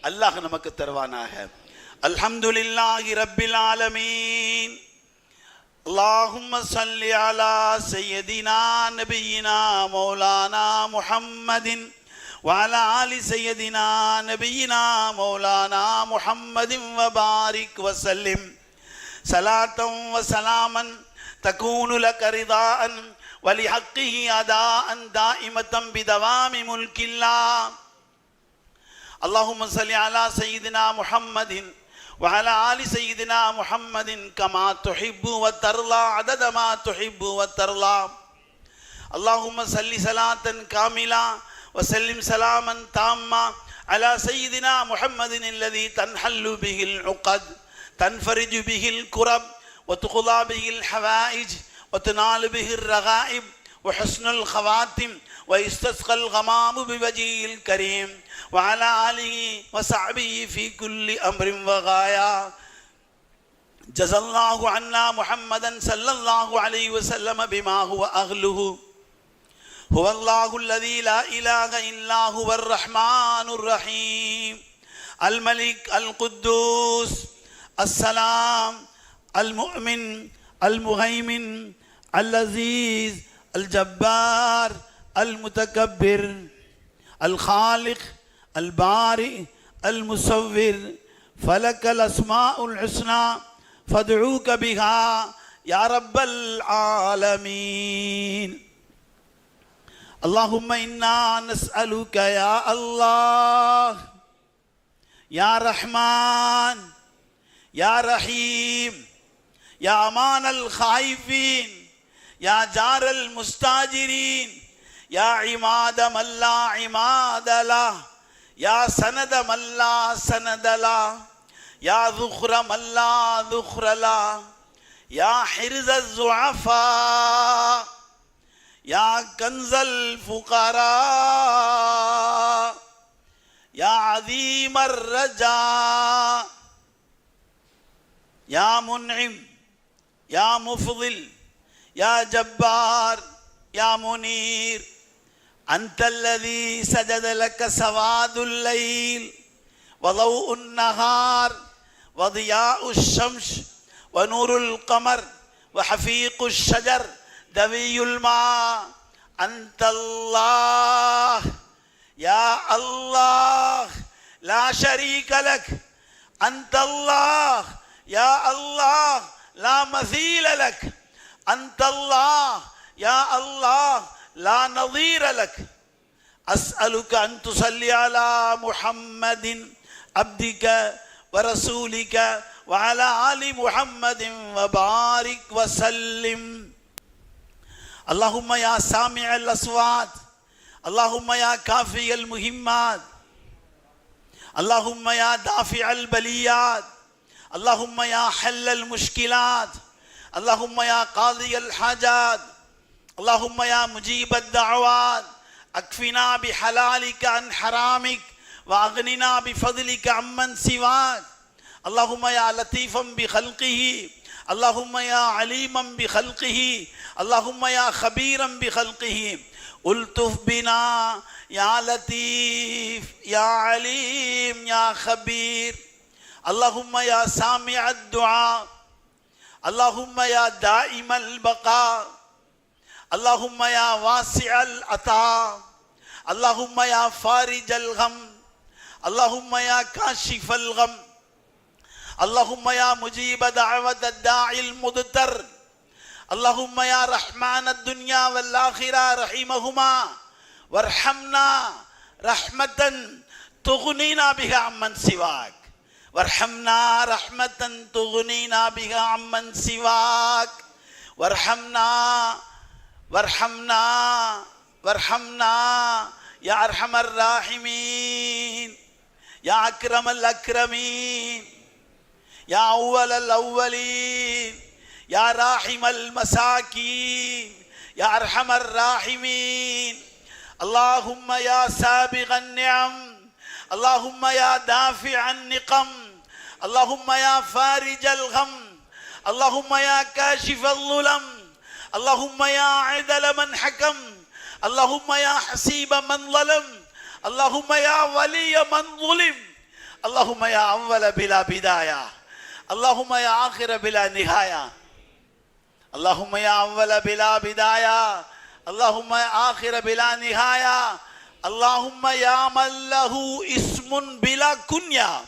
அல்லாஹ் நமக்கு தருவானாக. அல்ஹம்துலில்லாஹி ரப்பில் ஆலமீன். اللهم صل على سيدنا نبينا مولانا محمد وعلى آل سيدنا نبينا مولانا محمد وبارك وسلم صلاة وسلاما تكون لك رضاء ولحقه أداء دائمة بدوام ملك الله. اللهم صل على سيدنا محمد وعلى آل سيدنا محمد كما تحب وترضى عدد ما تحب وترضى. اللهم صل صلاة كاملة وسلم سلاما تاما على سيدنا محمد الذي تنحل به العقد تنفرج به الكرب وتقضى به الحوائج وتنال به الرغائب وحسن الخواتم ويستسقى الغمام بوجهه الكريم وعلى آله وصحبه في كل أمر وغاية. جزا الله عنا محمدا صلى الله عليه وسلم بما هو أهله. هو الله الذي لا إله إلا هو الرحمن الرحيم الملك القدوس السلام المؤمن المهيمن العزيز الجبار المتكبر الخالق البارئ المصور. فلك الأسماء الحسنى فادعوك بها يا رب العالمين. اللهم إنا نسألك يا الله يا رحمن يا رحيم يا أمان الخائفين يا جار المستاجرين يا عماد من لا عماد له يا سند من لا سند له يا ذخر من لا ذخر له يا حرز الضعفاء يا كنز الفقراء يا عظيم الرجاء يا منعم يا مفضل يا جبار يا منير. أنت الذي سجد لك سواد الليل وضوء النهار وضياء الشمس ونور القمر وحفيق الشجر دوي الماء. أنت الله يا الله لا شريك لك. أنت الله يا الله لا مثيل لك. أنت الله يا الله لا نظير لك. أسألك أن تصلي على محمد عبدك ورسولك وعلى آل محمد وبارك وسلم. اللهم يا سامع الأصوات اللهم يا كافي المهمات اللهم يا دافع البليات اللهم يا حل المشكلات اللهم يا قاضي الحاجات اللهم يا مجيب الدعوات اكفنا بحلالك عن حرامك واغننا بفضلك عمن سواك. اللهم يا لطيفا بخلقه اللهم يا عليما بخلقه اللهم يا خبيرا بخلقه الطف بنا يا لطيف يا عليم يا خبير. اللهم يا سامع الدعاء اللهم يا دائم البقاء اللهم يا واسع العطاء اللهم يا فارج الغم اللهم يا كاشف الغم اللهم يا مجيب دعوة الداعي المضطر اللهم يا رحمن الدنيا والآخرة رحمهما وارحمنا رحمة تغنينا بها عمن سواك وارحمنا رحمة تغنينا بها عمن سواك وارحمنا وارحمنا وارحمنا يا أرحم الراحمين يا أكرم الأكرمين يا أول الأولين يا راحم المساكين يا أرحم الراحمين. اللهم يا سابغ النعم اللهم يا دافع النقم اللهم يا فارج الغم اللهم يا كاشف الظلم اللهم يا عدل من حكم اللهم يا حسيب من ظلم اللهم يا ولي من ظلم اللهم يا أول بلا بداية اللهم يا آخر بلا نهاية اللهم يا أول بلا بداية اللهم يا آخر بلا نهاية اللهم يا من له اسم بلا كنيا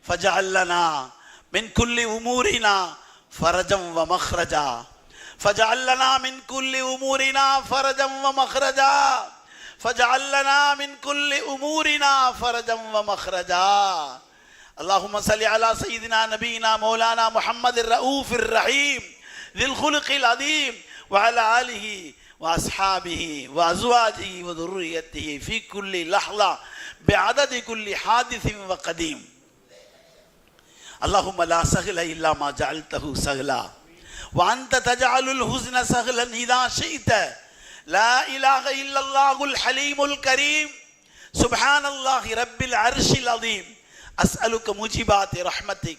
فاجعل لنا من كل أمورنا فرجا ومخرجا فاجعل لنا من كل أمورنا فرجا ومخرجا فاجعل لنا من كل أمورنا فرجا ومخرجا اللهم صل على سيدنا نبينا مولانا محمد الرؤوف الرحيم ذي الخلق العظيم وعلى آله وأصحابه وأزواجه وذريته في كل لحظة بعدد كل حادث وقديم اللهم لا سهل إلا ما جعلته سهلا وأنت تجعل الحزن سهلا إذا شئت لا إله إلا الله الحليم الكريم سبحان الله رب العرش العظيم أسألك موجبات رحمتك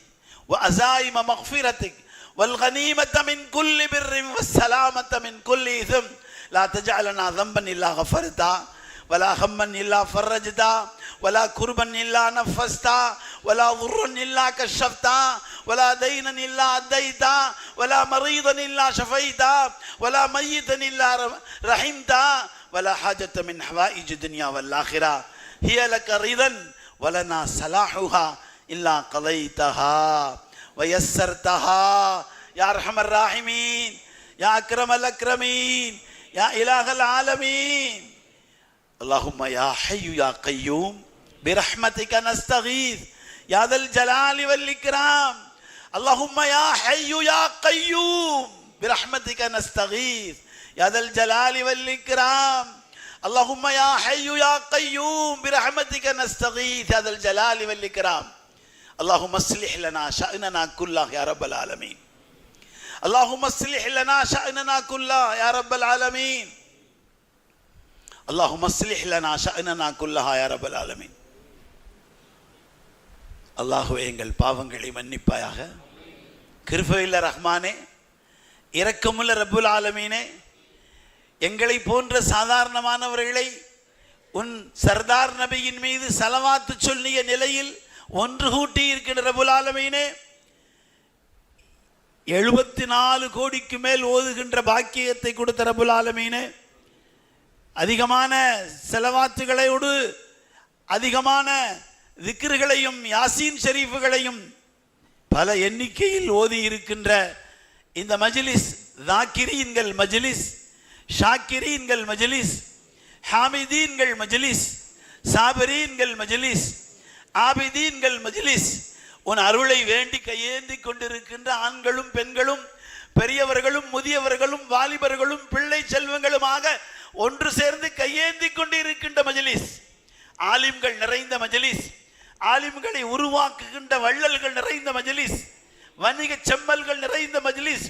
وعزائم مغفرتك والغنيمة من كل بر والسلامة من كل إثم لا تجعلنا ذنبا إلا غفرتا ولا هما إلا فرجتا ولا كربا إلا نفستا ولا ضرا إلا كشفتا ولا دينا إلا أديتا ولا مريضا إلا شفيتا ولا ميتا إلا رحمتا ولا حاجة من حوائج الدنيا والآخرة هي لك رضا ولنا صلاحها إلا قضيتها ويسرتها يا أرحم الراحمين يا أكرم الأكرمين يا إله العالمين اللهم يا حي يا قيوم برحمتك نستغيث يا ذا الجلال والإكرام اللهم يا حي يا قيوم برحمتك نستغيث يا ذا الجلال والإكرام اللهم يا حي يا قيوم برحمتك نستغيث يا ذا الجلال والإكرام اللهم اصلح لنا شأننا كله يا رب العالمين اللهم اصلح لنا شأننا كله يا رب العالمين اللهم اصلح لنا شأننا كلها يا رب العالمين அல்லாஹ்வே எங்கள் பாவங்களை மன்னிப்பாயாக. கிருபையுள்ள ரஹ்மானே, இரக்கமுள்ள ரப்புல் ஆலமீனே, எங்களை போன்ற சாதாரணமானவர்களை உன் சர்தார் நபியின் மீது சலவாத்து சொல்லிய நிலையில் ஒன்று கூட்டி இருக்கின்ற ரப்புல் ஆலமீனே, 74 கோடிக்கு மேல் ஓதுகின்ற பாக்கியத்தை கொடுத்த ரப்புல் ஆலமீனே, அதிகமான செலவாத்துகளோடு அதிகமான திக்ருகளையும் யாசீன் ஷரீஃபுகளையும் பல எண்ணிக்கையில் ஓதி இருக்கின்ற இந்த மஜ்லிஸ் தாக்கிரீன்கள் மஜ்லிஸ், ஷாக்கிரீன்கள் மஜ்லிஸ், ஹாமிதீன்கள் மஜ்லிஸ், சாபிரீன்கள் மஜ்லிஸ், ஆபிதீன்கள் மஜ்லிஸ், உன் அருளை வேண்டி கையேந்தி கொண்டிருக்கின்ற ஆண்களும் பெண்களும் பெரியவர்களும் முதியவர்களும் வாலிபர்களும் பிள்ளை செல்வங்களுமாக ஒன்று சேர்ந்து கையேந்தி கொண்டிருக்கின்ற மஜ்லிஸ், ஆலிம்கள் நிறைந்த மஜ்லிஸ், ஆலிம்களை உருவாக்குகின்ற வள்ளல்கள் நிறைந்த மஜ்லிஸ், வணிக செம்மல்கள் நிறைந்த மஜ்லிஸ்,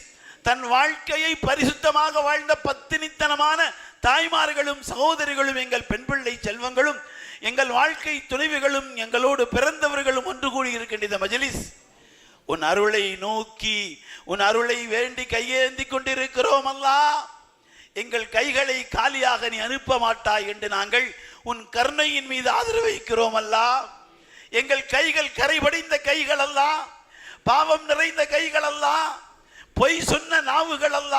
தன் வாழ்க்கையை பரிசுத்தமாக வாழ்ந்த பத்தினித்தனமான தாய்மார்களும் சகோதரிகளும் எங்கள் பெண் பிள்ளை செல்வங்களும் எங்கள் வாழ்க்கை துணைவிகளும் எங்களோடு பிறந்தவர்களும் ஒன்று கூடி இருக்கின்ற இந்த மஜ்லிஸ், உன் அருளை நோக்கி உன் அருளை வேண்டி கையேந்தி கொண்டிருக்கிறோம். அல்லாஹ், எங்கள் கைகளை காலியாக நீ அனுப்ப மாட்டாய் என்று நாங்கள் உன் கருணையின் மீது ஆதரவு வைக்கிறோம். அல்லாஹ், எங்கள் கைகள் கரைபடிந்த கைகள் அல்ல, பாவம் நிறைந்த கைகள் அல்ல, பொய் சொன்ன நாவுகள் அல்ல,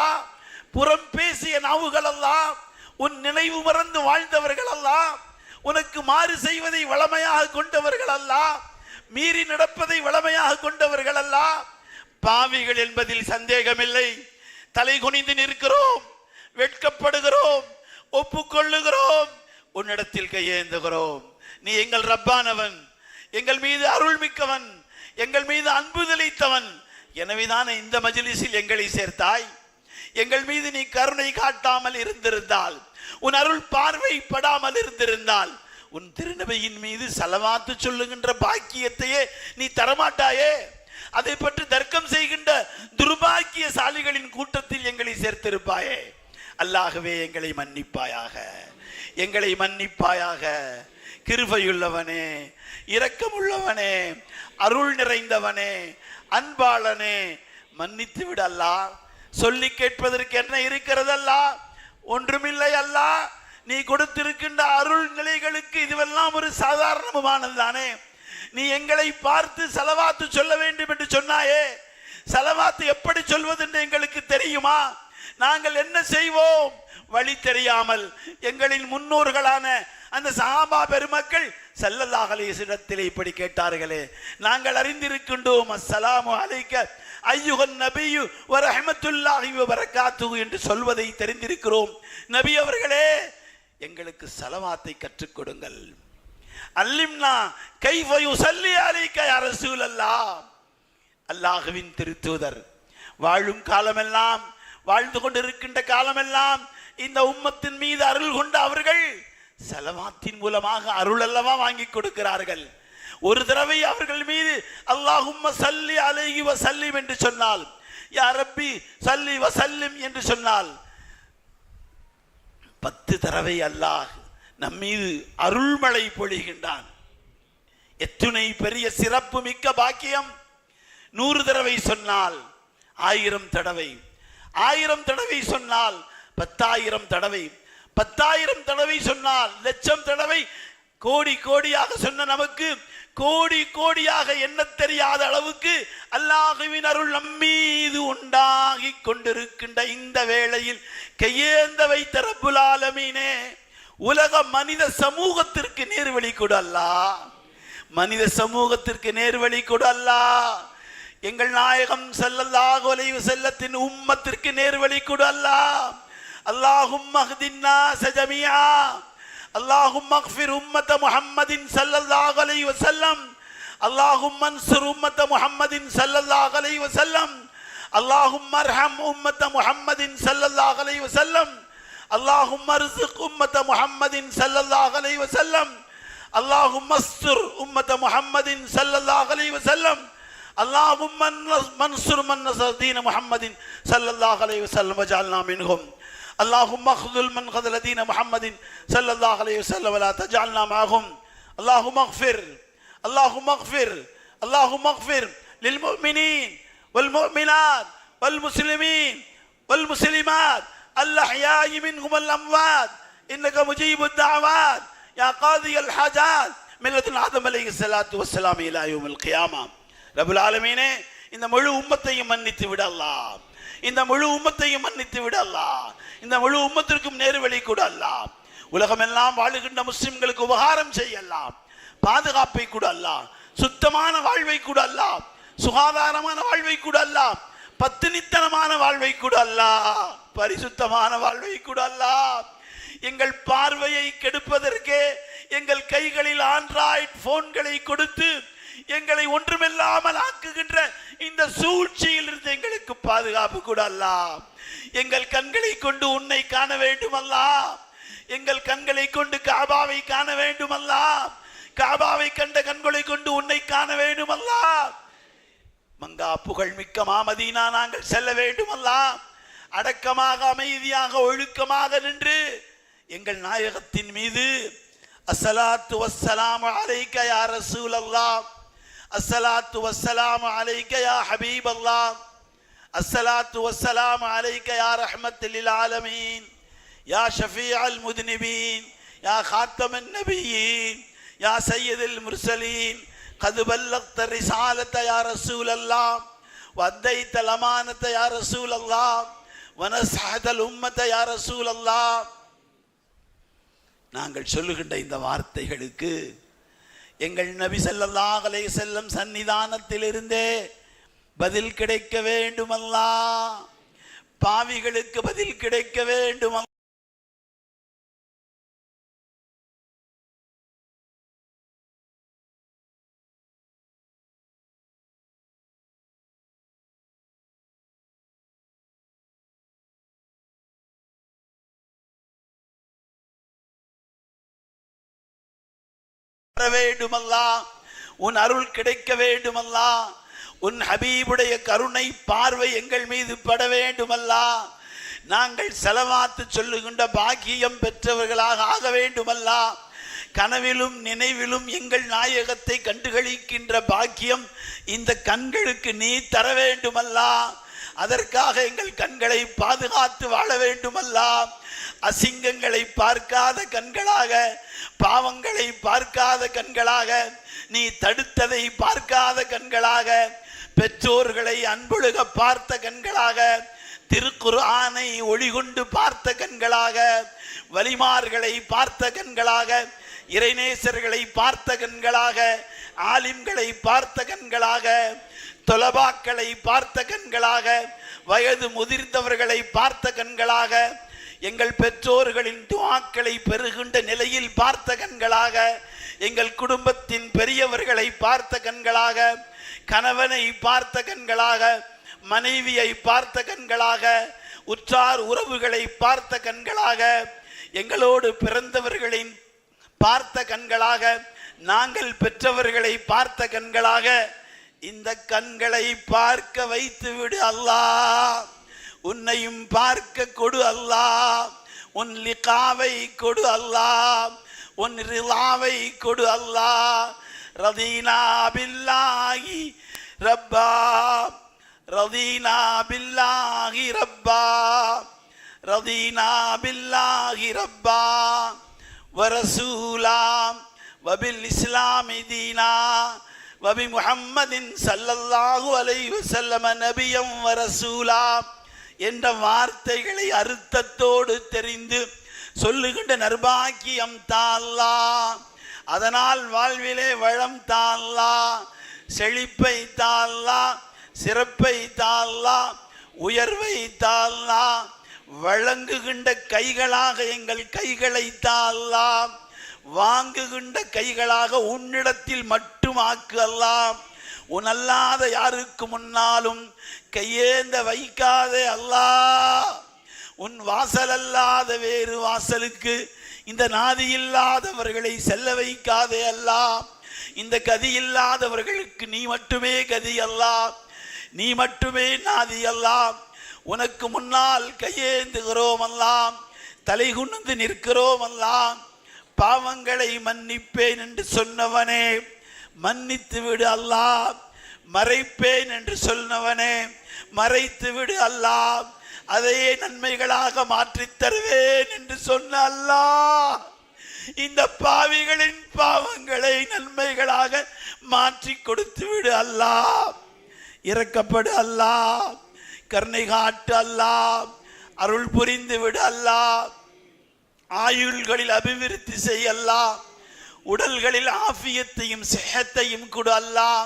புறம் பேசிய நாவுகள் அல்ல, உன் நினைவு மறந்து வாழ்ந்தவர்கள் அல்ல, உனக்கு மாறு செய்வதை வளமையாக கொண்டவர்கள் அல்ல, மீறி நடப்பதை வளமையாக கொண்டவர்கள் அல்ல. பாவிகள் என்பதில் சந்தேகமில்லை. தலை குனிந்து நிற்கிறோம், வெட்கப்படுகிறோம், ஒப்புக்கொள்ளுகிறோம், உன்னிடத்தில் கையேந்துகிறோம். நீ எங்கள் ரப்பானவன், எங்கள் மீது அருள் மிக்கவன், எங்கள் மீது அன்பு தெளித்தவன். எனவேதான் இந்த மஜ்லிஸில் எங்களை சேர்த்தாய். எங்கள் மீது நீ கருணை காட்டாமல் இருந்திருந்தால், உன் அருள் பார்வைப்படாமல் இருந்திருந்தால், உன் திருநபியின் மீது சலவாத்து சொல்லுகின்ற பாக்கியத்தையே நீ தரமாட்டாயே. அதை பற்றி தர்க்கம் செய்கின்ற துர்பாக்கியசாலிகளின் கூட்டத்தில் எங்களை சேர்த்திருப்பாயே. அல்லாகவே எங்களை மன்னிப்பாயாக, எங்களை மன்னிப்பாயாக. கிருபையுள்ளவனே, இரக்கமுள்ளவனே, அருள் நிறைந்தவனே, அன்பாளனே, மன்னித்து விட அல்லாஹ். சொல்லி கேட்பதற்கு என்ன இருக்கிறது அல்லாஹ்? ஒன்றுமில்லை அல்லாஹ். நீ கொடுத்திருக்கின்ற அருள் நிலைகளுக்கு இதுவெல்லாம் ஒரு சாதாரணமானது தானே. நீ எங்களை பார்த்து ஸலவாத்து சொல்ல வேண்டும் என்று சொன்னாயே, ஸலவாத்து எப்படி சொல்வது என்று எங்களுக்கு தெரியுமா? நாங்கள் என்ன செய்வோம்? வழி தெரியாமல் எங்களின் முன்னோர்களான அந்த சஹாபா பெருமக்கள் ஸல்லல்லாஹு அலைஹி வஸல்லத்திலே இப்படி கேட்டார்களே, நாங்கள் அறிந்திருக்கின்றோம். அஸ்ஸலாமு அலைக்க ஐயுஹன் நபியு வ ரஹ்மத்துல்லாஹி வ பரக்காத்துஹு என்று சொல்வதை தெரிந்திருக்கிறோம். நபி அவர்களே, எங்களுக்கு ஸலவாத்தை கற்றுக் கொடுங்கள். அல்லிம்னா கைஃப யுஸல்லி அலைக்க யா ரசூலல்லாஹ். அல்லாஹ்வின் திருத்தூதர் வாழும் காலமெல்லாம், வாழ்ந்து கொண்டிருக்கின்ற காலமெல்லாம் இந்த உம்மத்தின் மீது அருள் கொண்ட அவர்கள் ஸலவாத்தின் மூலமாக அருள் அல்லவா வாங்கி கொடுக்கிறார்கள். ஒரு தடவை அவர்கள் மீது அல்லாஹும்ம ஸல்லி அலைஹி வ ஸல்லிம் என்று சொன்னால், யா ரப்பி ஸல்லி வ ஸல்லிம் என்று சொன்னால் 10 தடவை அல்லாஹ் நம்மீது அருள்மழை பொழிகின்றான். எத்துணை பெரிய சிறப்பு மிக்க பாக்கியம்! 100 தடவை சொன்னால் 1000 தடவை, 1000 தடவை சொன்னால் 10,000 தடவை, 10,000 தடவை சொன்னால் 1,00,000 தடவை, கோடி கோடியாக சொன்ன நமக்கு கோடி கோடியாக என்ன தெரியாத அளவுக்கு அல்லாஹ்வின் அருள் நம்மீது உண்டாகி கொண்டிருக்கின்ற இந்த வேளையில் கையேந்த வைத்த ரப்புல் ஆலமீனே, உலக மனித சமூகத்திற்கு நேர்வழி கொடு அல்லாஹ், மனித சமூகத்திற்கு நேர்வழி கொடு அல்லாஹ். எங்கள் நாயகம் ஸல்லல்லாஹு அலைஹி வஸல்லத்தின் உம்மத்திற்கு நேர்வழி கொடு அல்லாஹ். அல்லாஹும்ம ஹ்தின்னா ஜமீஆ, அல்லாஹும்ம அக்ஃபிர் உம்மத முஹம்மதின் ஸல்லல்லாஹு அலைஹி வஸல்லம், அல்லாஹும்ம அன்சுர் உம்மத முஹம்மதின் ஸல்லல்லாஹு அலைஹி வஸல்லம், அல்லாஹும்ம அர்ஹம் உம்மத முஹம்மதின் ஸல்லல்லாஹு அலைஹி வஸல்லம், அல்லாஹும்ம அர்ஸுக் உம்மத முஹம்மதின் ஸல்லல்லாஹு அலைஹி வஸல்லம், அல்லாஹும்ம அஸ்துர் உம்மத முஹம்மதின் ஸல்லல்லாஹு அலைஹி வஸல்லம், அல்லாஹும்ம மன்சுர் மன் நஸர தீன முஹம்மதின் ஸல்லல்லாஹு அலைஹி வஸல்லம் வஜஅல்னா மின்ஹும். اللهم اخذل من خذل دين محمد صلى الله عليه وسلم ولا تجعلنا معهم. اللهم اغفر، اللهم اغفر، اللهم اغفر للمؤمنين والمؤمنات والمسلمين والمسلمات الأحياء منهم والأموات إنك مجيب الدعوات يا قاضي الحاجات من لدن آدم عليه الصلاة والسلام إلى يوم القيامة. رب العالمين இந்த முழு உம்மத்தையும் மன்னித்து விட அல்லாஹ், இந்த முழு உம்மத்தையும் மன்னித்து விட அல்லாஹ், இந்த முழு உம்மத்திற்கும் நேர்வழி கொடு அல்லாஹ். உலகமெல்லாம் வாழுகின்ற முஸ்லிம்களுக்கு உபகாரம் செய்ய அல்லாஹ், பாதுகாப்பை கொடு அல்லாஹ், சுத்தமான வாழ்வை கொடு அல்லாஹ், சுகாதாரமான வாழ்வை கொடு அல்லாஹ், பத்தினித்தனமான வாழ்வை கொடு அல்லாஹ், பரிசுத்தமான வாழ்வை கொடு அல்லாஹ். எங்கள் பார்வையை கெடுப்பதற்கே எங்கள் கைகளில் ஆண்ட்ராய்டு போன்களை கொடுத்து எங்களை ஒன்றுமில்லாமல் ஆக்குகின்ற இந்த சூழ்ச்சியில் இருந்து எங்களுக்கு பாதுகாப்பு கூட அல்லாஹ். எங்கள் கண்களை கொண்டு உன்னை காண வேண்டும் அல்லாஹ், எங்கள் கண்களை கொண்டு காபாவை காண வேண்டும் அல்லாஹ், காபாவை கண்ட கண்களை கொண்டு உன்னை காண வேண்டும் அல்லாஹ். மங்கா புகழ் மிக்க மாமதீனா நாங்கள் செல்ல வேண்டும் அல்லாஹ். அடக்கமாக அமைதியாக ஒழுக்கமாக நின்று எங்கள் நாயகத்தின் மீது அஸ்ஸலாத்து வஸ்ஸலாமு அலைக்க யா ரசூலல்லாஹ், அஸ்ஸலாத்து வஸ்ஸலாமு அலைக்க யா ஹபீபல்லாஹ், அஸ்ஸலாத்து வஸ்ஸலாமு அலைக்க யா ரஹ்மத்துல் லில் ஆலமீன், யா ஷஃபீஅல் முத்னிபீன், யா காத்தமன் நபியீன், யா சய்யிதுல் முர்சலீன், கத் பல்லக்த ரிசாலத யா ரசூலல்லாஹ், வத்தைத்தல் அமானத யா ரசூலல்லாஹ், வனஸஹதல் உம்மத யா ரசூலல்லாஹ். நாங்கள் சொல்லுகின்ற இந்த வார்த்தைகளுக்கு எங்கள் நபி ஸல்லல்லாஹு அலைஹி வஸல்லம் சன்னிதானத்திலிருந்தே பதில் கிடைக்க வேண்டும் அல்லாஹ். பாவிகளுக்கு பதில் கிடைக்க வேண்டும் அல்லாஹ். வேண்டும் அல்லாஹ், உன் அருள் கிடைக்க வேண்டும் அல்லாஹ், உன் ஹபீபுடைய கருணை பார்வை எங்கள் மீது பட வேண்டும் அல்லாஹ். நாங்கள் ஸலவாத்து சொல்லுகின்ற பாக்கியம் பெற்றவர்களாக ஆக வேண்டும் அல்லாஹ். கனவிலும் நினைவிலும் எங்கள் நாயகத்தை கண்டுகளிக்கின்ற பாக்கியம் இந்த கண்களுக்கு நீ தர வேண்டும் அல்லாஹ். அதற்காக எங்கள் கண்களை பாதுகாத்து வாழ வேண்டுமல்லா. அசிங்கங்களை பார்க்காத கண்களாக, பாவங்களை பார்க்காத கண்களாக, நீ தடுத்ததை பார்க்காத கண்களாக, பெற்றோர்களை அன்பொழுக பார்த்த கண்களாக, திருக்குர்ஆனை ஒளிகொண்டு பார்த்த கண்களாக, வலிமார்களை பார்த்த கண்களாக, இறைநேசர்களை பார்த்த கண்களாக, ஆலிம்களை பார்த்த கண்களாக, தொலபாக்களை பார்த்த கண்களாக, வயது முதிர்ந்தவர்களை பார்த்த கண்களாக, எங்கள் பெற்றோர்களின் துஆக்களை பெறுகின்ற நிலையில் பார்த்த கண்களாக, எங்கள் குடும்பத்தின் பெரியவர்களை பார்த்த கண்களாக, கணவனை பார்த்த கண்களாக, மனைவியை பார்த்த கண்களாக, உற்றார் உறவுகளை பார்த்த கண்களாக, எங்களோடு பிறந்தவர்களின் பார்த்த கண்களாக, நாங்கள் பெற்றவர்களை பார்த்த கண்களாக, இந்த கண்களை பார்க்க வைத்து விடு அல்லாஹ். உன்னையும் பார்க்க கொடு அல்லாஹ். உன் லிகாவை கொடு அல்லாஹ். உன் ரிலாவை கொடு அல்லாஹ். ரதீனா பில்லாஹி ரப்பா, ரதீனா பில்லாஹி ரப்பா, ரதீனா பில்லாஹி ரப்பா வரசூலா வபில் இஸ்லாமி தீனா வபி முஹம்மதின் ஸல்லல்லாஹு அலைஹி வஸல்லம் நபியம் வரசூலா என்ற வார்த்தைகளை அர்த்தத்தோடு தெரிந்து சொல்லுகின்ற நர்பாக்கியம் தால்லா. அதனால் வாழ்விலே வளம் தால்லா, செழிப்பை தால்லா, சிறப்பை தால்லா, உயர்வை தால்லா. வழங்குகின்ற கைகளாக எங்கள் கைகளை தால்லா, வாங்குகின்ற கைகளாக உன்னிடத்தில் மட்டும் ஆக்கு அல்லாஹ். உனல்லாத யாருக்கு முன்னாலும் கையேந்த வைக்காதே அல்லாஹ். உன் வாசல் அல்லாத வேறு வாசலுக்கு இந்த நாதி இல்லாதவர்களை செல்ல வைக்காதே அல்லாஹ். இந்த கதி இல்லாதவர்களுக்கு நீ மட்டுமே கதி அல்லாஹ், நீ மட்டுமே நாதி அல்லாஹ். உனக்கு முன்னால் கையேந்துகிறோம் அல்லாஹ், தலை குனிந்து நிற்கிறோம் அல்லாஹ். பாவங்களை மன்னிப்பேன் என்று சொன்னவனே மன்னித்து விடு அல்லாஹ். மறைப்பேன் என்று சொன்னவனே மறைத்து விடு அல்லாஹ். அதையே நன்மைகளாக மாற்றித் தருவேன் என்று சொன்ன அல்லாஹ், இந்த பாவிகளின் பாவங்களை நன்மைகளாக மாற்றி கொடுத்து விடு அல்லாஹ். இரக்கப்படு அல்லாஹ், கருணை காட்டு அல்லாஹ், அருள் புரிந்து விடு அல்லாஹ். ஆயுள்களில் அபிவிருத்தி செய்ய அல்லாஹ், உடல்களில் ஆஃபியத்தையும் சிஹத்தையும் கொடு அல்லாஹ்.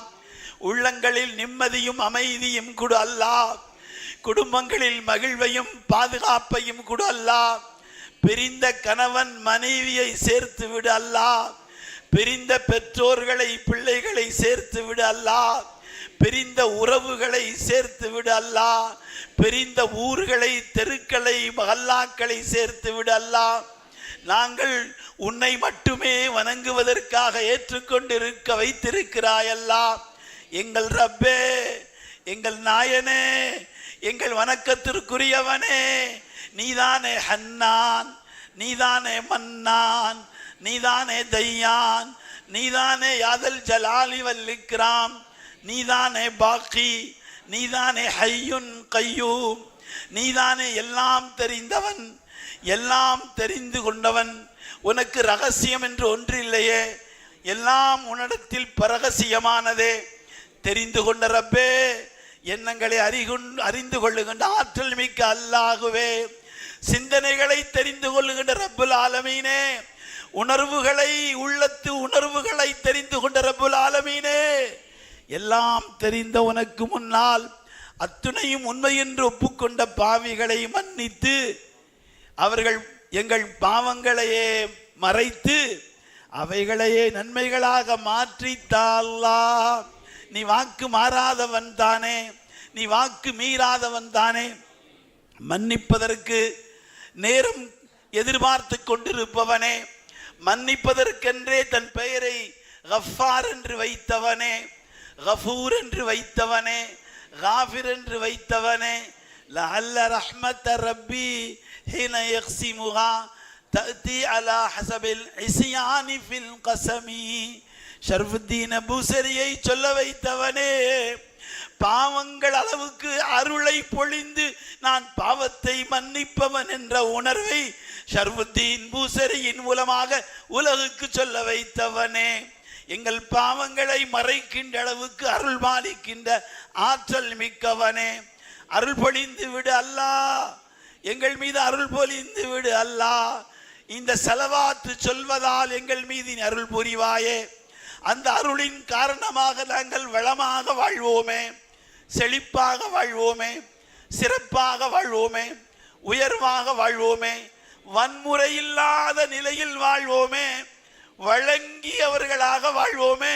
உள்ளங்களில் நிம்மதியும் அமைதியும் கொடு அல்லாஹ். குடும்பங்களில் மகிழ்வையும் பாதுகாப்பையும் கொடு அல்லாஹ். பிரிந்த கணவன் மனைவியை சேர்த்து விடு அல்லாஹ். பிரிந்த பெற்றோர்களை பிள்ளைகளை சேர்த்து விடு அல்லாஹ். பிரிந்த உறவுகளை சேர்த்து விடு அல்லாஹ். பிரிந்த ஊர்களை, தெருக்களை, மஹல்லாக்களை சேர்த்து விடு அல்லாஹ். நாங்கள் உன்னை மட்டுமே வணங்குவதற்காக ஏற்றுக்கொண்டிருக்க வைத்திருக்கிறாய் அல்லாஹ். எங்கள் ரப்பே, எங்கள் நாயனே, எங்கள் வணக்கத்திற்குரியவனே, நீதானே ஹன்னான், நீதானே மன்னான், நீதானே தையான், நீதானே யாதல் ஜலாலி வல் இக்ராம், நீதானே பாக்கி, நீதானே ஹய்யுன் கய்யூம், நீதானே எல்லாம் தெரிந்தவன், எல்லாம் தெரிந்து கொண்டவன். உனக்கு ரகசியம் என்று ஒன்றில்லையே, எல்லாம் உன்னிடத்தில் பரகசியமானதே. தெரிந்து கொண்ட ரப்பே, எண்ணங்களை அறிந்து கொள்ளுகின்ற ஆற்றல் மிக்க அல்லாஹுவே, சிந்தனைகளை தெரிந்து கொள்ளுகின்ற ரப்புல் ஆலமீனே, உணர்வுகளை, உள்ளத்து உணர்வுகளை தெரிந்து கொண்ட ரப்புல் ஆலமீனே, எல்லாம் தெரிந்த உனக்கு முன்னால் அத்துணையும் உண்மை என்று ஒப்புக்கொண்ட பாவிகளை மன்னித்து அவர்கள் எங்கள் பாவங்களையே மறைத்து அவைகளையே நன்மைகளாக மாற்றித்தால்லா. நீ வாக்கு மாறாதவன் தானே, நீ வாக்கு மீறாதவன் தானே. மன்னிப்பதற்கு நேரம் எதிர்பார்த்து கொண்டிருப்பவனே, மன்னிப்பதற்கென்றே தன் பெயரை கஃபார் என்று வைத்தவனே, கஃபூர் என்று வைத்தவனே, காஃபிர் என்று வைத்தவனே, லஅல்ல ரஹ்மத ரப்பி ஹீன யக்ஸிமுஹா தஅதி அலா ஹஸபில் இஸ்யானி ஃபில் கஸமி. ஷர்ஃபுத்தீன் பூசரியை சொல்ல வைத்தவனே, பாவங்கள் அளவுக்கு அருளை பொழிந்து நான் பாவத்தை மன்னிப்பவன் என்ற உணர்வை ஷர்வுத்தீன் பூசரியின் மூலமாக உலகுக்கு சொல்ல வைத்தவனே, எங்கள் பாவங்களை மறைக்கின்ற அளவுக்கு அருள் பாலிக்கின்ற ஆற்றல் மிக்கவனே, அருள் பொழிந்து விடு அல்லாஹ், எங்கள் மீது அருள் பொழிந்து விடு அல்லாஹ். இந்த ஸலவாத்து சொல்வதால் எங்கள் மீது அருள் புரிவாயே. அந்த அருளின் காரணமாக நாங்கள் வளமாக வாழ்வோமே, செழிப்பாக வாழ்வோமே, சிறப்பாக வாழ்வோமே, உயர்வாக வாழ்வோமே, வன்முறை இல்லாத நிலையில் வாழ்வோமே, வழங்கியவர்களாக வாழ்வோமே,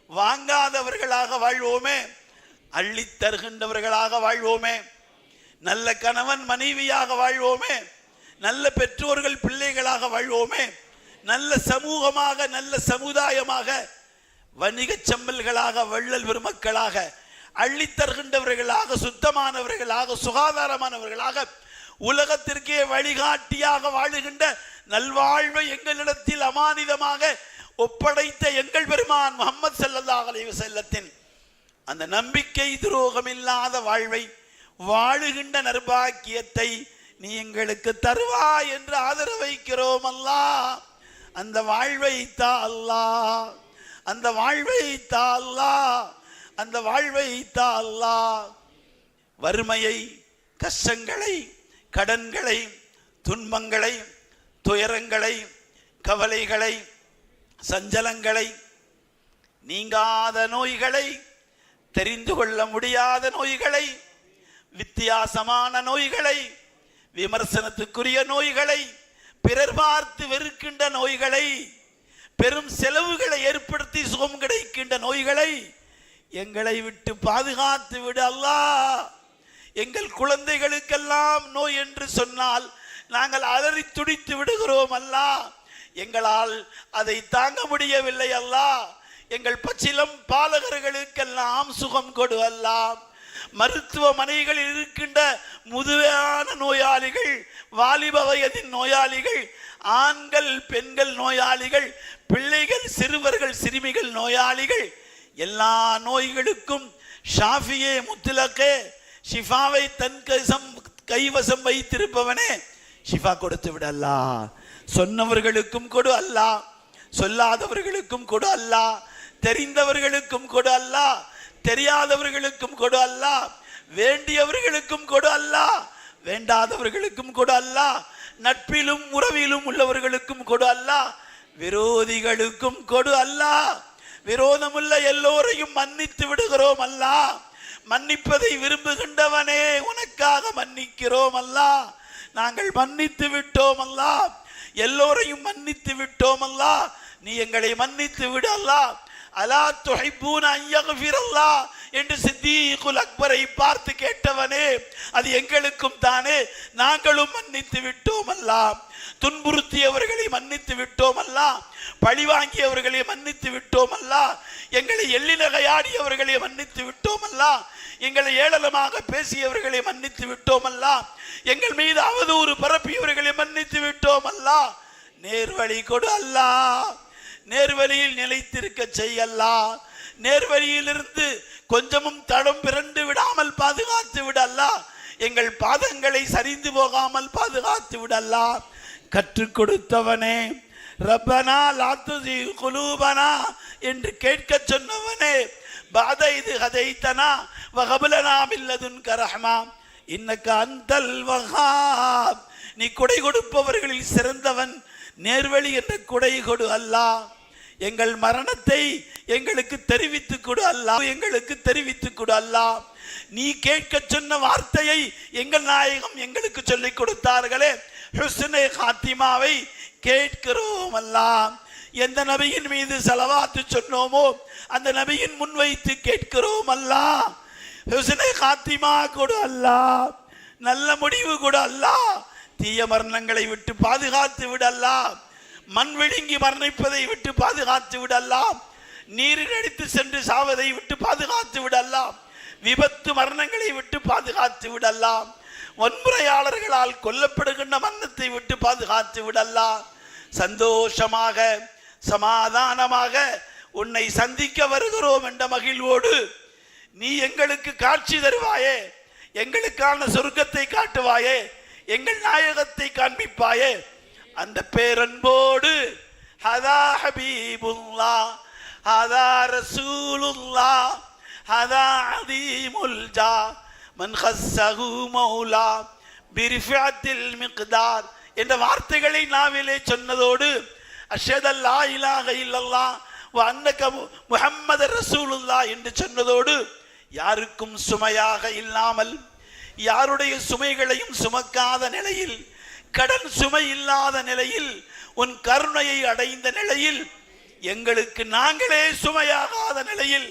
வாங்காதவர்களாக வாழ்வோமே, அள்ளி தருகின்றவர்களாக வாழ்வோமே, நல்ல கணவன் மனைவியாக வாழ்வோமே, நல்ல பெற்றோர்கள் பிள்ளைகளாக வாழ்வோமே, நல்ல சமூகமாக நல்ல சமுதாயமாக வணிக செம்மல்களாக வள்ளல் பெருமக்களாக அள்ளி தருகின்றவர்களாக சுத்தமானவர்களாக சுகாதாரமானவர்களாக உலகத்திற்கே வழிகாட்டியாக வாழுகின்ற நல்வாழ்வை எங்களிடத்தில் அமானிதமாக ஒப்படைத்த எங்கள் பெருமான் முஹம்மது ஸல்லல்லாஹு அலைஹி வஸல்லத்தின் அந்த நம்பிக்கை துரோகம் இல்லாத வாழ்வை வாழுகின்ற நற்பாக்கியத்தை நீ எங்களுக்கு தருவாய் என்று ஆதரவு வைக்கிறோம் அல்லாஹ். அந்த வாழ்வை தா அல்லாஹ், அந்த வாழ்வை தா அல்லாஹ், அந்த வாழ்வை தா அல்லாஹ். வறுமையை, கஷ்டங்களை, கடன்களை, துன்பங்களை, துயரங்களை, கவலைகளை, சஞ்சலங்களை, நீங்காத நோய்களை, தெரிந்து கொள்ள முடியாத நோய்களை, வித்தியாசமான நோய்களை, விமர்சனத்துக்குரிய நோய்களை, பிறர் பார்த்து வெறுக்கின்ற நோய்களை, பெரும் செலவுகளை ஏற்படுத்தி சுகம் கிடைக்கின்ற நோய்களை எங்களை விட்டு பாதுகாத்து விடு அல்லாஹ். எங்கள் குழந்தைகளுக்கெல்லாம் நோய் என்று சொன்னால் நாங்கள் அலறி துடித்து விடுகிறோம் அல்லாஹ். எங்களால் அதை தாங்க முடியவில்லை அல்லாஹ். எங்கள் பச்சிலம் பாலகர்களுக்கெல்லாம் சுகம் கொடு அல்லாஹ். மருத்துவமனைகளில் இருக்கின்ற முதுமையான நோயாளிகள், வாலிப வயதின் நோயாளிகள், ஆண்கள் பெண்கள் நோயாளிகள், பிள்ளைகள் சிறுவர்கள் சிறுமிகள் நோயாளிகள், எல்லா நோய்களுக்கும் ஷாஃபியே முத்லகே ஷிஃபாவை தன் கைவசம் வைத்திருப்பவனே, ஷிஃபா கொடுத்து விடு அல்லாஹ். சொன்னவர்களுக்கும் கொடு அல்லாஹ், சொல்லாதவர்களுக்கும் கொடு அல்லாஹ், தெரிந்தவர்களுக்கும் கொடு அல்லாஹ், தெரியாதவர்களுக்கும் கொடு அல்லாஹ், வேண்டியவர்களுக்கும் கொடு அல்லாஹ், வேண்டாதவர்களுக்கும் கொடு அல்லாஹ், நட்பிலும் உறவிலும் உள்ளவர்களுக்கும் கொடு அல்லாஹ், விரோதிகளுக்கும் கொடு அல்லாஹ். விரோதமுள்ள எல்லோரையும் மன்னித்து விடுகிறோம் அல்லாஹ். மன்னிப்பதை விரும்புகின்றவனே, உனக்காக மன்னிக்கிறோம் அல்லாஹ். நாங்கள் மன்னித்து விட்டோம் அல்லாஹ், எல்லோரையும் மன்னித்து விட்டோம் அல்லாஹ். நீ எங்களை மன்னித்து விடு அல்லாஹ். அலா துஹிப்பூன அன் யக்ஃபிரல்லாஹ் என்று சித்தீகுல் அக்பரை பார்த்து கேட்டவனே, அது எங்களுக்கும் தானே, நாங்களும் மன்னித்து விட்டோம் அல்லாஹ். துன்புறுத்தியவர்களை மன்னித்து விட்டோம் அல்லாஹ், பழி வாங்கியவர்களை மன்னித்து விட்டோம் அல்லாஹ், எங்களை எள்ளிநகையாடியவர்களை மன்னித்து விட்டோம் அல்லாஹ், எங்களை ஏளனமாக பேசியவர்களை மன்னித்து விட்டோம் அல்லாஹ், எங்கள் மீது அவதூறு பரப்பியவர்களை மன்னித்து விட்டோம் அல்லாஹ். நேர்வழி கொடு அல்லாஹ், நேர்வழியில் நிலைத்திருக்க செய்யல்லாஹ். நேர்வழியிலிருந்து கொஞ்சமும் தடம் பிறண்டு விடாமல் பாதுகாத்து விடல்லா. எங்கள் பாதங்களை சரிந்து போகாமல் பாதுகாத்து விடல்லா. கற்றுக் கொடுத்தவனே, ரப்பனா லா துஸிக் குலூபனா என்று கேட்க சொன்னவனே, பாத இது ஹதைத்தனா வஹப்லனா மின் லதுன்க ரஹ்மா இன்னக அன்தல் வஹாப். நீ கொடை கொடுப்பவர்களில் சிறந்தவன், நேர்வழி என்ற கொடை கொடு அல்லாஹ். எங்கள் மரணத்தை எங்களுக்கு தெரிவித்து கொடு அல்லாஹ், எங்களுக்கு தெரிவித்து கொடு அல்லாஹ். நீ கேட்க சொன்ன வார்த்தையை எங்கள் நாயகம் எங்களுக்கு சொல்லிக் கொடுத்தார்களே, ஹுஸ்னே காத்திமாவை கேட்கிறோம் அல்லாஹ். எந்த நபியின் மீது ஸலவாத்து சொன்னோமோ அந்த நபியின் முன்வைத்து கேட்கிறோம் அல்லாஹ். ஹுஸ்னே காத்திமா கொடு அல்லாஹ், நல்ல முடிவு கொடு அல்லாஹ். தீய மரணங்களை விட்டு பாதுகாத்து விடல்லாம், மண் விழுங்கி மரணிப்பதை விட்டு பாதுகாத்து விடல்லாம், நீரில் அடித்து சென்று சாவதை விட்டு பாதுகாத்து விடல்லாம், விபத்து மரணங்களை விட்டு பாதுகாத்து விடல்லாம், வன்முறையாளர்களால் கொல்லப்படுகின்ற மரணத்தை விட்டு பாதுகாத்து விடல்லாம். சந்தோஷமாக சமாதானமாக உன்னை சந்திக்க வருகிறோம் என்ற மகிழ்வோடு நீ எங்களுக்கு காட்சி தருவாயே, எங்களுக்கான சொர்க்கத்தை காட்டுவாயே, எங்கள் நாயகத்தை காண்பிப்பாயே. அந்த பேரன்போடு ஹதா ஹபீபுல்லாஹ் ஹதா ரசூலுல்லாஹ் ஹதா அதீமுல் ஜா மன் ஹஸ்ஸஹு மௌலா பிரிஃபஅத்தில் மிக்தார் என்ற வார்த்தைகளை நாவிலே சொன்னதோடு அஷ்ஹது அல்லா இலாஹ இல்லல்லாஹ் வ அன்னக முஹம்மது ரசூலுல்லாஹ் என்று சொன்னதோடு யாருக்கும் சுமையாக இல்லாமல், யாருடைய சுமைகளையும் சுமக்காத நிலையில், கடன் சுமை இல்லாத நிலையில், உன் கருணையை அடைந்த நிலையில், எங்களுக்கு நாங்களே சுமையாகாத நிலையில்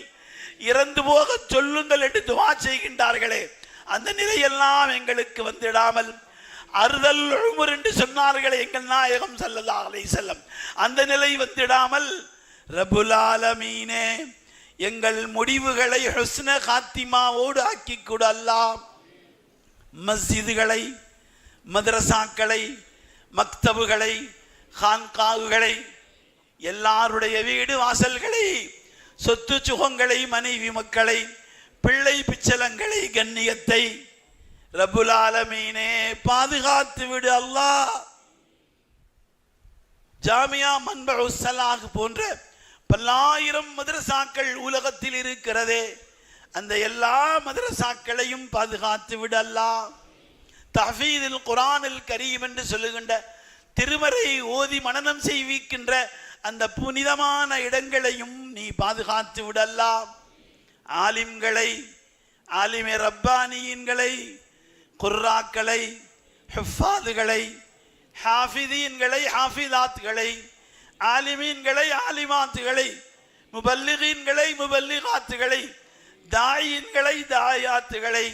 இறந்து போக சொல்லுங்கள் என்று துஆ செய்கின்றார்களே, அந்த நிலையெல்லாம் எங்களுக்கு வந்துடாமல், அறுதல் உம்ர் என்று சொன்னார்களே எங்கள் நாயகம் ஸல்லல்லாஹு அலைஹி வஸல்லம், அந்த நிலை வந்துடாமல் ரப்புல் ஆலமீனே எங்கள் முடிவுகளை ஹுஸ்ன காத்திமாவோடு ஆக்கி கொடு அல்லாஹ். மஸ்ஜிதுகளை, மதரசாக்களை, மக்தபுகளை, கான்காவுகளை, எல்லாருடைய வீடு வாசல்களை, சொத்து சுகங்களை, மனைவி மக்களை, பிள்ளை பிச்சலங்களை, கண்ணியத்தை ரப்புல் ஆலமீனே பாதுகாத்து விடு அல்லாஹ். ஜாமியா மன்பஉஸ் ஸலாஹ் போன்ற பல்லாயிரம் மதரசாக்கள் உலகத்தில் இருக்கிறதே, அந்த எல்லா மதரசாக்களையும் பாதுகாத்து விடு அல்லாஹ். தஹ்ஃபீதுல் குர்ஆனில் கரீம் என்று சொல்லுகின்ற திருமறை ஓதி மனனம் செய்விக்கின்ற அந்த புனிதமான இடங்களையும் நீ பாதுகாத்து விடு அல்லாஹ். ஆலிம்களை, ஆலிமே ரப்பானியின்களை, குர்ராக்களை, ஹுஃபாதுகளை, ஹாஃபிதீன்களை, ஹாஃபிதாத்களை, ஆலிமீன்களை, ஆலிமாத்துகளை, முபல்லிகீன்களை, முபல்லிகாத்துகளை, தாயின்களை, தாயாத்துகளை,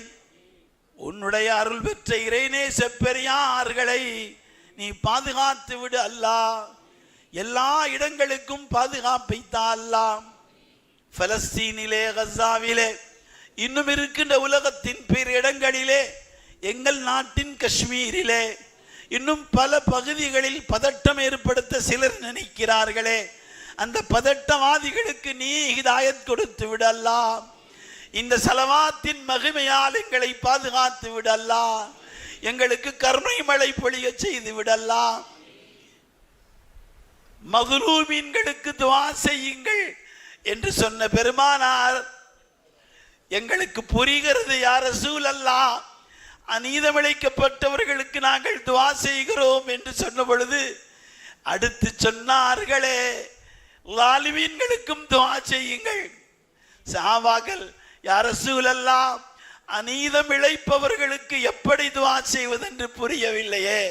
உன்னுடைய அருள் பெற்ற இறைநேச பெரியார்களை நீ பாதுகாத்து விடு அல்லாஹ். எல்லா இடங்களுக்கும் பாதுகாப்பை தா அல்லாஹ். பலஸ்தீனிலே, கஸாவிலே, இன்னும் இருக்கின்ற உலகத்தின் பிற இடங்களிலே, எங்கள் நாட்டின் காஷ்மீரிலே, இன்னும் பல பகுதிகளில் பதட்டம் ஏற்படுத்த சிலர் நினைக்கிறார்களே, அந்த பதட்டவாதிகளுக்கு நீ ஹிதாயத் கொடுத்து விடு அல்லாஹ். இந்த ஸலவாத்தின் மகிமையால் எங்களை பாதுகாத்து விடு அல்லாஹ். எங்களுக்கு கருணை மழை பொழிய செய்து விடு அல்லாஹ். மக்லூமீன்களுக்கு துஆ செய்யுங்கள் என்று சொன்ன பெருமானார் எங்களுக்கு புரிகிறது யா ரசூலல்லாஹ். அநீதமிழைக்கப்பட்டவர்களுக்கு நாங்கள் துஆ செய்கிறோம் என்று சொன்ன பொழுது அடுத்து சொன்னார்களே, லாலிமீன்களுக்கும் துஆ செய்யுங்கள். சஹாபாக்கள் யா ரசூலல்லாஹ், அநீதம் இழைப்பவர்களுக்கு எப்படி துஆ செய்வதென்று புரியவில்லையே,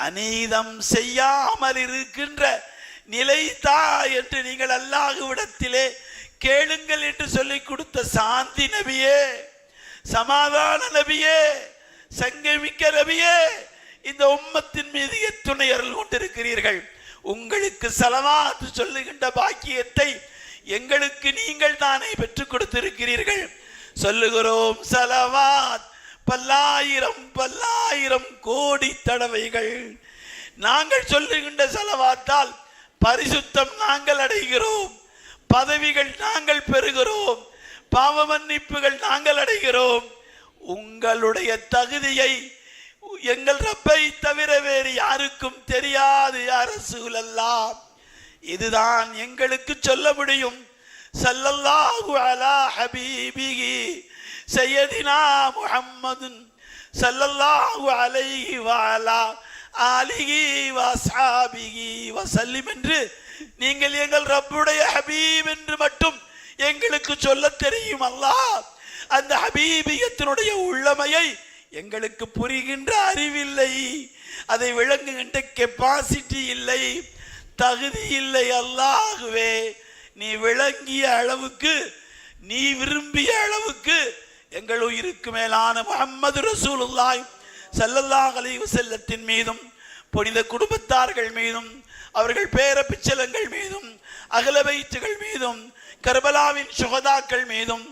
அநீதம் செய்யாமல் இருக்கின்ற நிலைதா என்று நீங்கள் அல்லாஹ்விடத்திலே கேளுங்கள் என்று சொல்லிக் கொடுத்த சாந்தி நபியே, சமாதான நபியே, சங்கமிக்க நபியே, இந்த உம்மத்தின் மீது எத்துணை அருள் கொண்டிருக்கிறீர்கள். உங்களுக்கு ஸலவாத் சொல்லுகின்ற பாக்கியத்தை எங்களுக்கு நீங்கள் தானே பெற்றுக் கொடுத்திருக்கிறீர்கள். சொல்லுகிறோம் ஸலவாத் பல்லாயிரம் பல்லாயிரம் கோடி தடவைகள். நாங்கள் சொல்லுகின்ற ஸலவாத்தால் பரிசுத்தம் நாங்கள் அடைகிறோம், பதவிகள் நாங்கள் பெறுகிறோம், பாவ மன்னிப்புகள் நாங்கள் அடைகிறோம். உங்களுடைய தகுதியை எங்கள் ரப்பை தவிர வேறு யாருக்கும் தெரியாது யா ரசூலல்லாஹ். இதுதான் எங்களுக்கு சொல்ல முடியும். ஸல்லல்லாஹு அலா ஹபீபிஹி சய்யதினா முஹம்மதுன் ஸல்லல்லாஹு அலைஹி வஅலா ஆலிஹி வஅஸ்ஹாபிஹி வஸல்லிம் என்று நீங்கள் எங்கள் ரப்புடைய ஹபீப் என்று மட்டும் எங்களுக்கு சொல்ல தெரியும் அல்லாஹ். அந்த ஹபீபியத்தினுடைய உள்ளமையை எங்களுக்கு புரிகின்ற அறிவில்லை, அதை விளங்குகின்ற கெப்பாசிட்டி இல்லை, தகுதி இல்லை. அல்லாஹ்வே, நீ விளங்கிய அளவுக்கு, நீ விரும்பிய அளவுக்கு எங்கள் உயிருக்கு மேலான முஹம்மது ரசூலுல்லாஹி ஸல்லல்லாஹு அலைஹி வஸல்லத்தின் மீதும், புனித குடும்பத்தார்கள் மீதும், அவர்கள் பேர பிச்சலங்கள் மீதும், அகல பைத்துகள் மீதும், கர்பலாவின் சுஹதாக்கள் மீதும்,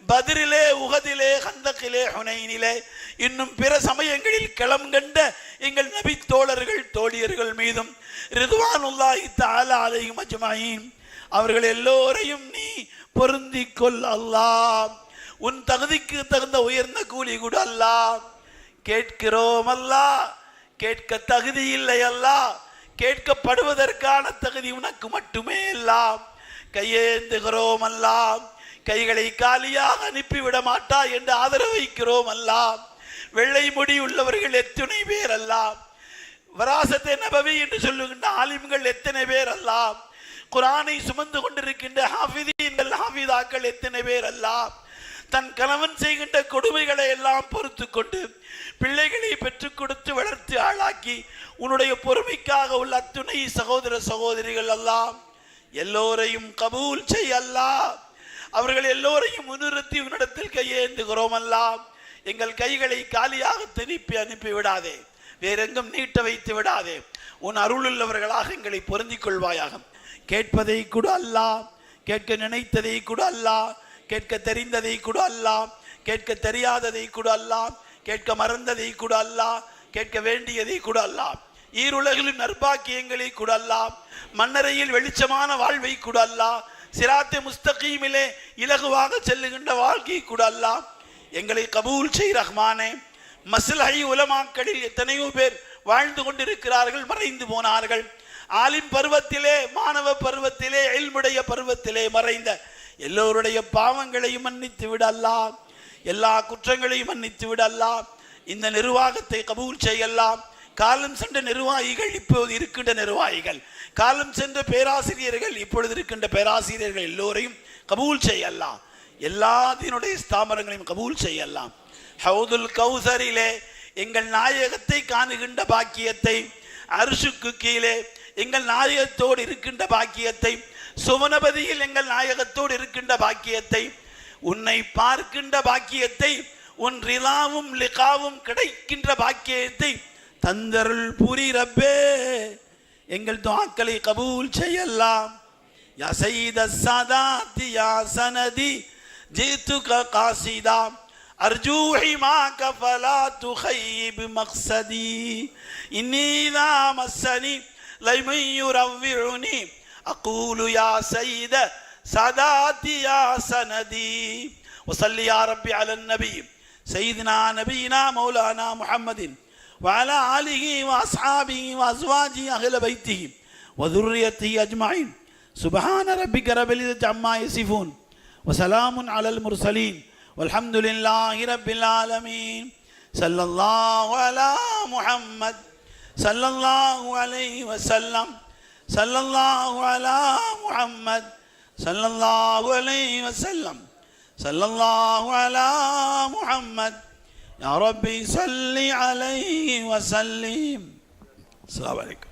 பத்ரிலே, உஹதிலே, கந்தகிலே, ஹுனைனிலே, இன்னும் பிற சமயங்களில் களம் கண்ட எங்கள் நபி தோழர்கள் தோழியர்கள் மீதும் ரிதுவானுல்லாஹி தஆலா அலைஹிம் அஜ்மஈன் அவர்கள் எல்லோரையும் நீ பொருந்திக் கொள் அல்லாஹ். உன் தகுதிக்கு தகுந்த உயர்ந்த கூலி கூட அல்லாஹ். கேட்கிறோம் அல்லாஹ், கேட்க தகுதி இல்லை அல்லாஹ், கேட்கப்படுவதற்கான தகுதி உனக்கு மட்டுமே அல்லாஹ். கையேந்துகிறோம் அல்லாஹ், கைகளை காலியாக அனுப்பிவிட மாட்டா என்று ஆதரவு வைக்கிறோம் அல்லாஹ். வெள்ளை முடி உள்ளவர்கள் எத்தனை பேர் அல்லாஹ், வராசத்தை நபவி என்று சொல்லுகின்ற ஆலிம்கள் எத்தனை பேர் அல்லாஹ், குர்ஆனை சுமந்து கொண்டிருக்கின்ற ஹாஃபிதீன்கள் ஹாஃபிதாக்கள் எத்தனை பேர் அல்லாஹ். தன் கணவன் செய்கின்ற கொடுமைகளை எல்லாம் பொறுத்து கொண்டு பிள்ளைகளை பெற்றுக் கொடுத்து வளர்த்து ஆளாக்கி உன்னுடைய பொறுமைக்காக உள்ள அத்துணை சகோதர சகோதரிகள் அல்லாஹ் எல்லோரையும் கபூல் செய் அல்லாஹ். அவர்கள் எல்லோரையும் முன்னிறுத்தி உன்னிடத்தில் கையேந்துகிறோம் அல்லாஹ். எங்கள் கைகளை காலியாக திருப்பி அனுப்பி விடாதே, வேறெங்கும் நீட்ட வைத்து விடாதே. உன் அருள் உள்ளவர்களாக எங்களை பொருந்திக் கொள்வாயாக. கேட்பதை கூட அல்லாஹ், கேட்க நினைத்ததை கூட அல்லாஹ், கேட்க தெரிந்ததை கூட அல்லாஹ், கேட்க தெரியாததை கூட அல்லாஹ், கேட்க மறந்ததை கூட அல்லாஹ், கேட்க வேண்டியதை கூட அல்லாஹ், ஈருலகிலும் நற்பாக்கியங்களை கூட அல்லாஹ், மன்னரையில் வெளிச்சமான வாழ்வை கூட அல்லாஹ், சிராத்தே முஸ்தகீமிலே இலகுவாக செல்லுகின்ற வாழ்க்கை கூட அல்லாஹ் எங்களை கபூல் செய் ரஹ்மானே. மஸ்லஹை உலமாக்களில் எத்தனையோ பேர் வாழ்ந்து கொண்டிருக்கிறார்கள், மறைந்து போனார்கள். ஆலிம் பருவத்திலே, மாணவ பருவத்திலே, இல்முடைய பருவத்திலே மறைந்த எல்லோருடைய பாவங்களையும் மன்னித்து விட அல்லாஹ், எல்லா குற்றங்களையும் மன்னித்து விட அல்லாஹ். இந்த நிர்வாகத்தை கபூல் செய்யலாம். காலம் சென்ற நிர்வாகிகள், இப்போது இருக்கின்ற நிர்வாகிகள், காலம் சென்ற பேராசிரியர்கள், இப்பொழுது இருக்கின்ற பேராசிரியர்கள் எல்லோரையும் கபூல் செய்யலாம். எல்லாத்தினுடைய ஸ்தாபனங்களையும் கபூல் செய்யலாம். ஹவுதுல் கௌசரிலே எங்கள் நாயகத்தை காணுகின்ற பாக்கியத்தை, அர்ஷுக்கு கீழே எங்கள் நாயகத்தோடு இருக்கின்ற பாக்கியத்தை, சுவனபதியில் எங்கள் நாயகத்தோடு இருக்கின்ற பாக்கியத்தை, உன்னை பார்க்கின்ற பாக்கியத்தை, உன் ரிலாவும் லிகாவும் கிடைக்கின்ற பாக்கியத்தை தந்தருள் புரி ரப்பே. எங்கள் துஆக்களை கபூல் செய்யலாம். யா சய்யித ஸாதாத்தி யா சனதி ஜிதுக காசிதா அர்ஜூ ஹிமாக ஃபலா துகையிப் மக்ஸதி இன்னி லா மஸ்ஸனி லைமன் யுரவ்விஉனி அகூலு யா சய்யித ஸாதாத்தி யா சனதி. வஸல்லி யா ரப்பி அலன் நபி சய்யிதினா நபியினா மௌலானா முஹம்மதின் وعلى آله وأصحابه وأزواجه أهل بيته وذريته أجمعين. سبحان ربك رب العزة عما يصفون وسلام على المرسلين والحمد لله رب العالمين. صلى الله على محمد صلى الله عليه وسلم. صلى الله على محمد صلى الله عليه وسلم. صلى الله على محمد يا ربي صل عليه وسلم. السلام عليكم.